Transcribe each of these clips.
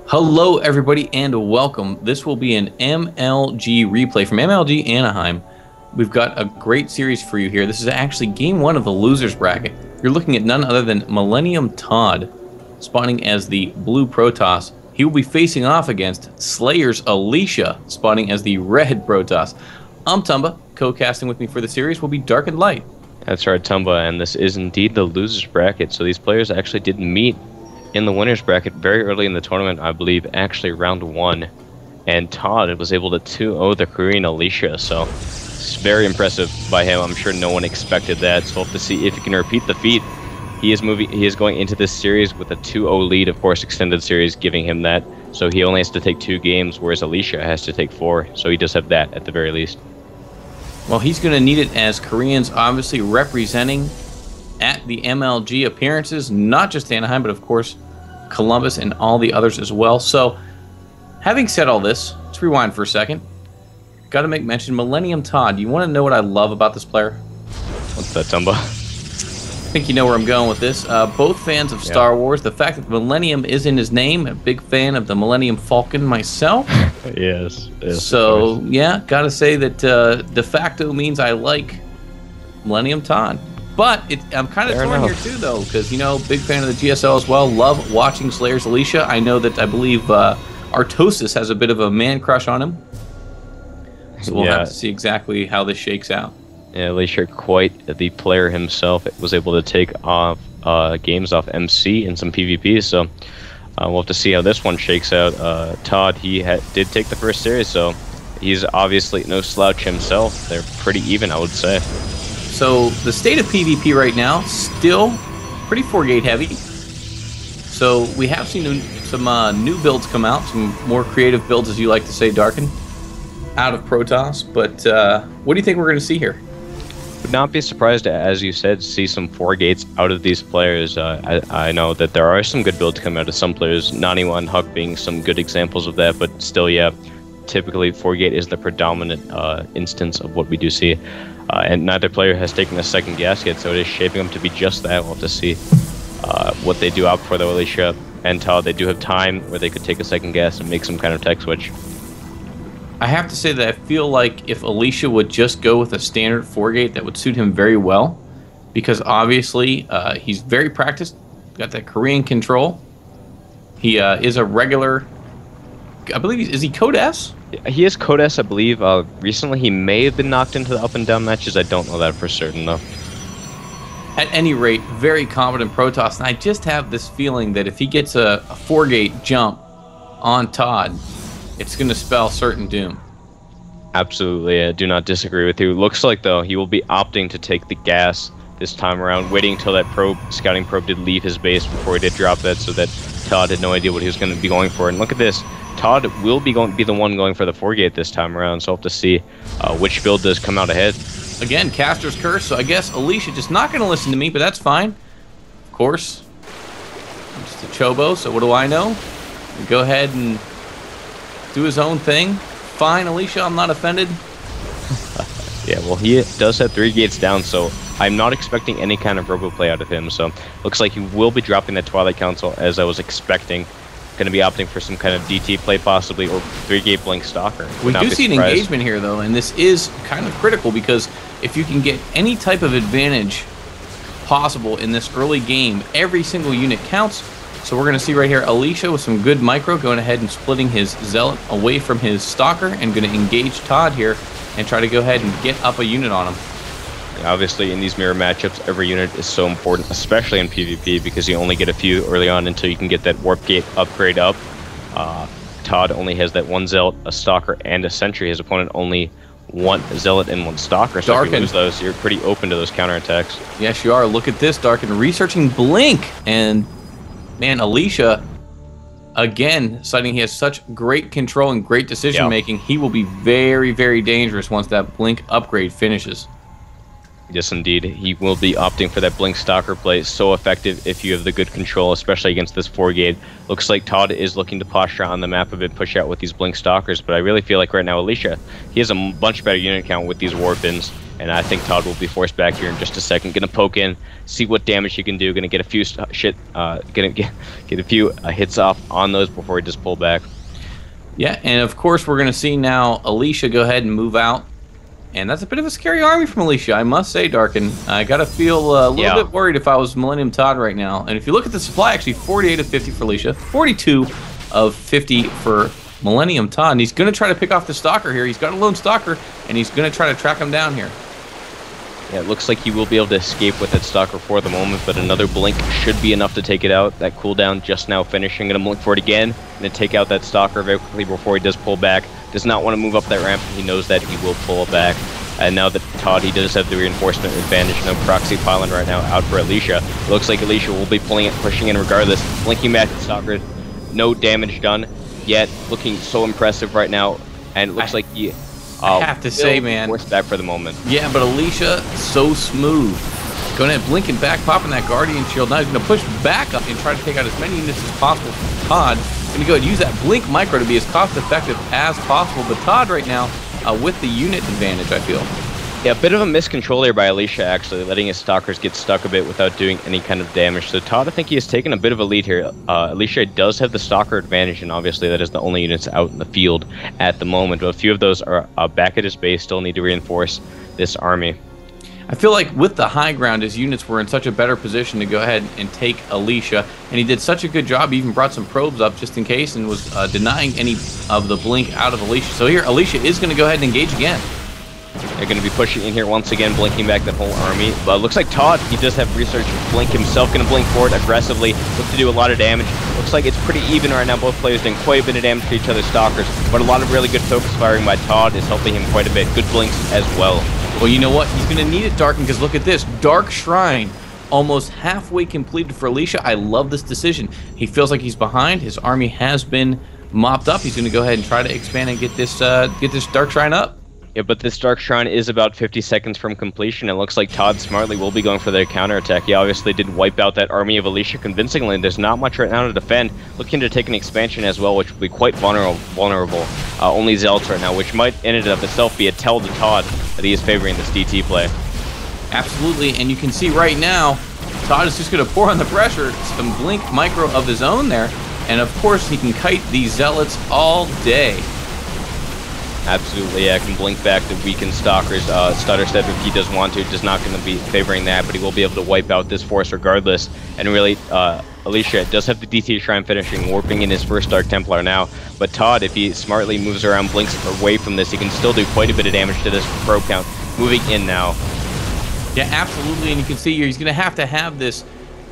Hello, everybody, and welcome. This will be an MLG replay from MLG Anaheim. We've got a great series for you here. This is actually game one of the losers bracket. You're looking at none other than MToD, spawning as the blue Protoss. He will be facing off against Slayers Alicia, spawning as the red Protoss. I'm Tumba. Co-casting with me for the series will be Dark and Light. That's right, Tumba, and this is indeed the losers bracket. So these players actually did meet in the winners bracket very early in the tournament, I believe, actually round one. And Todd was able to 2-0 the Korean Alicia, so it's very impressive by him. I'm sure no one expected that, so we'll have to see if he can repeat the feat. He is going into this series with a 2-0 lead, of course, extended series giving him that. So he only has to take 2 games, whereas Alicia has to take 4. So he does have that at the very least. Well, he's going to need it as Koreans obviously representing at the MLG appearances, not just Anaheim, but of course Columbus and all the others as well. So, having said all this, let's rewind for a second. Got to make mention, MToD. You want to know what I love about this player? What's that, Tumba? I think you know where I'm going with this. Both fans of Star Wars. The fact that Millennium is in his name. A big fan of the Millennium Falcon myself. Yes. So, yeah, got to say that de facto means I like MToD. But I'm kind of torn here too, though, because, you know, big fan of the GSL as well. Love watching Slayers Alicia. I know that I believe Artosis has a bit of a man crush on him. So we'll have to see exactly how this shakes out. Yeah, Alicia, quite the player himself, was able to take off games off MC and some PvP. So we'll have to see how this one shakes out. Todd, he did take the first series, so he's obviously no slouch himself. They're pretty even, I would say. So the state of PvP right now, still pretty 4-gate heavy. So we have seen some new builds come out, some more creative builds, as you like to say, Darkin, out of Protoss. But what do you think we're going to see here? Would not be surprised, as you said, to see some 4-gates out of these players. I know that there are some good builds coming out of some players, Naniwa and Huck being some good examples of that, but still, yeah, typically 4-gate is the predominant instance of what we do see. And neither player has taken a second gas yet, so it is shaping up to be just that. We'll have to see what they do opt for, though. Alicia and Todd, they do have time where they could take a second gas and make some kind of tech switch. I have to say that I feel like if Alicia would just go with a standard 4-gate, that would suit him very well, because obviously he's very practiced, got that Korean control. He is a regular, I believe, is he Code S? He is Code S, I believe. Recently, he may have been knocked into the up and down matches. I don't know that for certain, though. At any rate, very competent Protoss, and I just have this feeling that if he gets a 4-gate jump on Todd, it's going to spell certain doom. Absolutely, I do not disagree with you. Looks like, though, he will be opting to take the gas this time around, waiting until that scouting probe did leave his base before he did drop that, so that Todd had no idea what he was going to be going for. And look at this. Todd will be the one going for the 4-gate this time around, so we'll have to see which build does come out ahead. Again, Caster's Curse, so I guess Alicia just not going to listen to me, but that's fine. Of course, I'm just a chobo, so what do I know? Go ahead and do his own thing. Fine, Alicia, I'm not offended. Yeah, well, he does have 3 gates down, so I'm not expecting any kind of robo play out of him, so looks like he will be dropping that Twilight Council, as I was expecting. Going to be opting for some kind of DT play possibly, or 3-gate Blink Stalker. We do see an engagement here, though, and this is kind of critical, because if you can get any type of advantage possible in this early game, every single unit counts. So we're going to see right here Alicia with some good micro, going ahead and splitting his Zealot away from his Stalker, and going to engage Todd here and try to go ahead and get up a unit on him. Obviously, in these mirror matchups, every unit is so important, especially in PvP, because you only get a few early on until you can get that Warp Gate upgrade up. Todd only has that 1 Zealot, a Stalker, and a Sentry. His opponent only 1 Zealot and 1 Stalker, so if you lose those, you're pretty open to those counterattacks. Yes, you are. Look at this, Darkin, researching Blink, and man, Alicia, again, citing he has such great control and great decision-making, he will be very, very dangerous once that Blink upgrade finishes. Yes, indeed. He will be opting for that Blink Stalker play. So effective if you have the good control, especially against this 4-gate. Looks like Todd is looking to posture on the map a bit, push out with these Blink Stalkers, but I really feel like right now Alicia, he has a much better unit count with these Warpins, and I think Todd will be forced back here in just a second. Gonna poke in, see what damage he can do. Gonna get a few get a few hits off on those before he just pull back. Yeah, and of course we're gonna see now Alicia go ahead and move out. And that's a bit of a scary army from Alicia, I must say, Darkin. I gotta feel a little bit worried if I was MToD right now. And if you look at the supply, actually 48 of 50 for Alicia, 42 of 50 for MToD. And he's gonna try to pick off the Stalker here. He's got a lone Stalker, and he's gonna try to track him down here. Yeah, it looks like he will be able to escape with that Stalker for the moment, but another blink should be enough to take it out. That cooldown just now finishing. Gonna blink for it again. Gonna take out that Stalker very quickly before he does pull back. Does not want to move up that ramp. He knows that he will pull back. And now that Todd, he does have the reinforcement advantage. No proxy pylon right now out for Alicia. Looks like Alicia will be pulling it, pushing in regardless. Blinking back at Stalker. No damage done yet. Looking so impressive right now. And it looks like he... I have to say, man, forced back for the moment. Yeah, but Alicia, so smooth. Going ahead, blinking back, popping that Guardian Shield. Now he's going to push back up and try to take out as many units as possible from Todd. Going to go ahead and use that Blink Micro to be as cost-effective as possible. But Todd right now with the unit advantage, I feel. Yeah, a bit of a miscontrol here by Alicia, actually, letting his Stalkers get stuck a bit without doing any kind of damage. So Todd, I think he has taken a bit of a lead here. Alicia does have the Stalker advantage, and obviously that is the only units out in the field at the moment. But a few of those are back at his base, still need to reinforce this army. I feel like with the high ground, his units were in such a better position to go ahead and take Alicia, and he did such a good job. He even brought some probes up just in case and was denying any of the blink out of Alicia. So here, Alicia is going to go ahead and engage again. They're going to be pushing in here once again, blinking back that whole army. But looks like Todd, he does have research blink himself, going to blink forward aggressively, look to do a lot of damage. Looks like it's pretty even right now. Both players doing quite a bit of damage to each other's Stalkers, but a lot of really good focus firing by Todd is helping him quite a bit. Good blinks as well. Well, you know what? He's going to need it, Darkin, because look at this. Dark Shrine, almost halfway completed for Alicia. I love this decision. He feels like he's behind. His army has been mopped up. He's going to go ahead and try to expand and get this Dark Shrine up. Yeah, but this Dark Shrine is about 50 seconds from completion. It looks like Todd smartly will be going for their counterattack. He obviously did wipe out that army of Alicia convincingly. There's not much right now to defend. Looking to take an expansion as well, which will be quite vulnerable. Only Zealots right now, which might in and of itself be a tell to Todd that he is favoring this DT play. Absolutely, and you can see right now, Todd is just going to pour on the pressure. Some Blink Micro of his own there. And of course, he can kite these Zealots all day. Absolutely, yeah, can blink back the weakened Stalkers. Stutter Step, if he does want to, does not going to be favoring that, but he will be able to wipe out this force regardless. And really, Alicia does have the DT Shrine finishing, warping in his first Dark Templar now. But Todd, if he smartly moves around, blinks away from this, he can still do quite a bit of damage to this probe count. Moving in now. Yeah, absolutely, and you can see here he's going to have this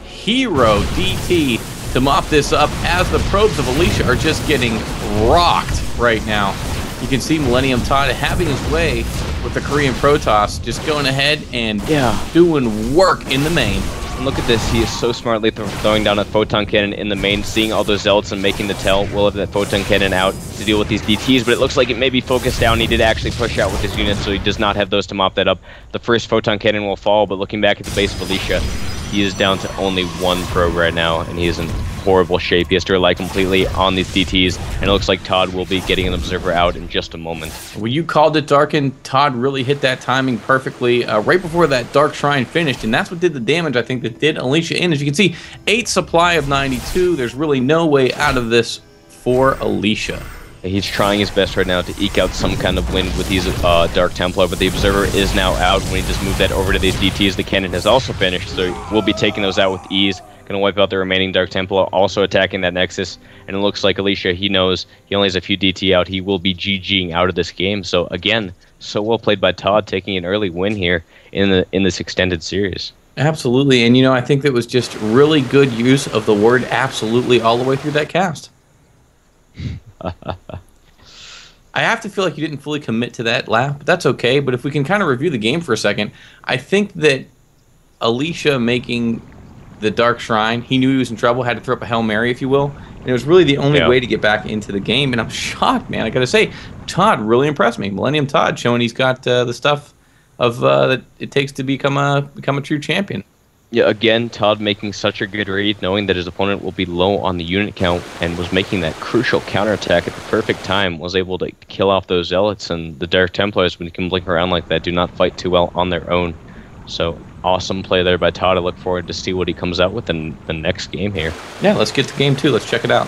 hero DT to mop this up as the probes of Alicia are just getting rocked right now. You can see MToD having his way with the Korean Protoss, just going ahead and doing work in the main. And look at this, he is so smartly throwing down a Photon Cannon in the main, seeing all those Zealots and making the tell. Will have that Photon Cannon out to deal with these DTs, but it looks like it may be focused down. He did actually push out with his units, so he does not have those to mop that up. The first Photon Cannon will fall, but looking back at the base of Alicia, he is down to only one probe right now, and he is in horrible shape. He has to rely completely on these DTs, and it looks like Todd will be getting an Observer out in just a moment. Well, you called it, Darkin. Todd really hit that timing perfectly right before that Dark Shrine finished, and that's what did the damage, I think, that did Alicia in. As you can see, 8 supply of 92. There's really no way out of this for Alicia. He's trying his best right now to eke out some kind of win with these Dark Templar, but the Observer is now out. When he just moved that over to these DTs, the cannon has also finished, so we'll be taking those out with ease. Going to wipe out the remaining Dark Templar, also attacking that Nexus, and it looks like Alicia, he knows he only has a few DT out. He will be GGing out of this game, so again, so well played by Todd, taking an early win here in this extended series. Absolutely, and you know, I think that was just really good use of the word absolutely all the way through that cast. I have to feel like you didn't fully commit to that laugh, but that's okay. But if we can kind of review the game for a second, I think that Alicia making the Dark Shrine, he knew he was in trouble, had to throw up a Hail Mary, if you will, and it was really the only way to get back into the game, and I'm shocked, man. I gotta say, Todd really impressed me. MToD showing he's got the stuff that it takes to become a true champion. Yeah, again, Todd making such a good read, knowing that his opponent will be low on the unit count, and was making that crucial counterattack at the perfect time, was able to kill off those Zealots, and the Dark Templars, when you can blink around like that, do not fight too well on their own. So, awesome play there by Todd. I look forward to see what he comes out with in the next game here. Yeah, let's get to game 2. Let's check it out.